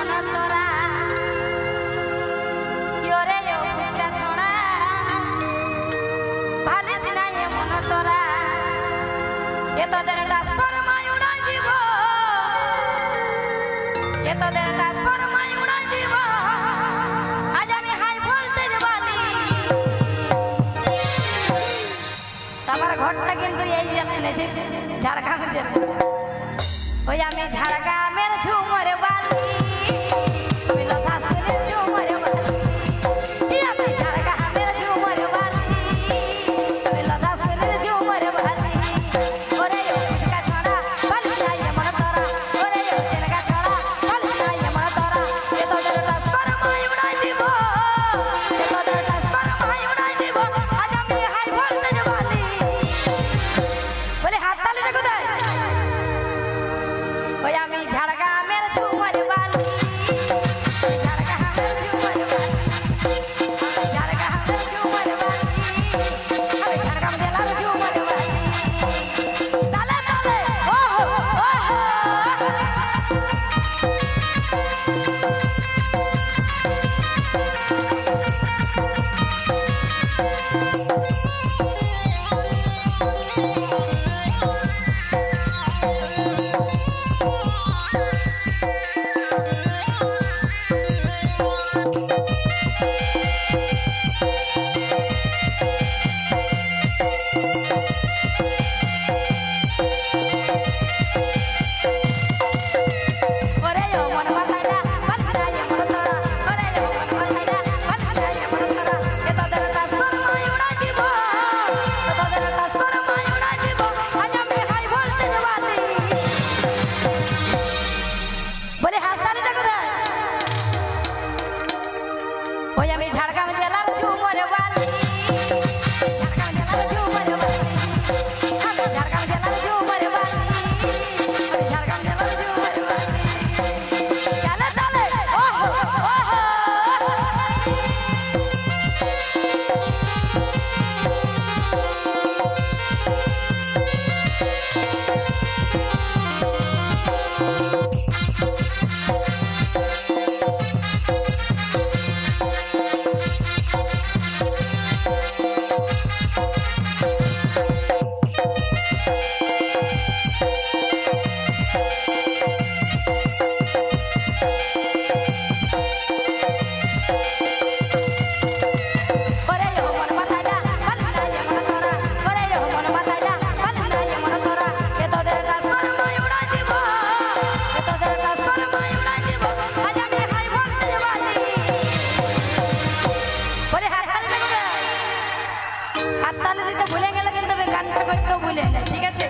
মন তোরা ইয়োরে ইয়ো ফুচকা ছড়া ভালিস না এ মন তোরা এ তোদের ট্রান্সফরমার উড়াই দিব এ তোদের ট্রান্সফরমার উড়াই দিব আজ আমি হাই ভোল্টেজ বালি তোমার ঘরটা কিন্তু এই জেলায় নেছে ঝাড়গ্রাম জেলা ওই আমি ঝাড়গ্রামের ঝুমর বালি তুমি লতাশিলের ঝুমর বালি আমি ঝাড়গ্রামের ঝুমর বালি তুমি লতাশিলের ঝুমর বালি ওরে ও তেনকা ছড়া বালি নাই মন তোরা ওরে ও তেনকা ছড়া বালি নাই মন তোরা এ তোদের ট্রান্সফরমার উড়াই দিব এ তোদের ট্রান্সফরমার উড়াই দিব আজ আমি হাই ভোল্টেজ বালি বলে হাত তালি দেখো তাই ওই আমি ঝাড়গ্রামের ঝুমর বালি ঝাড়গ্রামের ঝুমর বালি ঝাড়গ্রামের ঝুমর বালি আমি ঝাড়গ্রাম জেলার ঝুমর বালি তালে তালে ওহো ওহো ওরে ও মন মাতাইলা বালসা এ মন তোরা ওরে ও মন মাতাইলা বালসা এ মন তোরা এ তোদের ট্রান্সফরমার উড়াই দিব এ তোদের ট্রান্সফরমার উড়াই দিব আজ আমি হাই ভোল্টেজ বালি বলে হাত তালি দেখো রে ওই আমি ঝাড়গ্রাম জেলার ঝুমর বালি ঝাড়গ্রাম জেলার ঝুমর বালি আমি ঝাড়গ্রাম জেলার ঝুমর বালি আমি ঝাড়গ্রাম জেলার ঝুমর বালি তালে তালে ওহো ওহো ওরে ও মন মাতাইলা বালসা এ মন তোরা ওরে ও মন মাতাইলা বালসা এ মন তোরা এ তোদের ট্রান্সফরমার উড়াই দিব এ তোদের ট্রান্সফরমার উড়াই দিব আজ আমি হাই ভোল্টেজ বালি বলে হাত তালি দেখো রে হাত তালি দিতে ভুলে গেলে কিন্তু আমি গানটা করতেও ভুলে যাই ঠিক আছে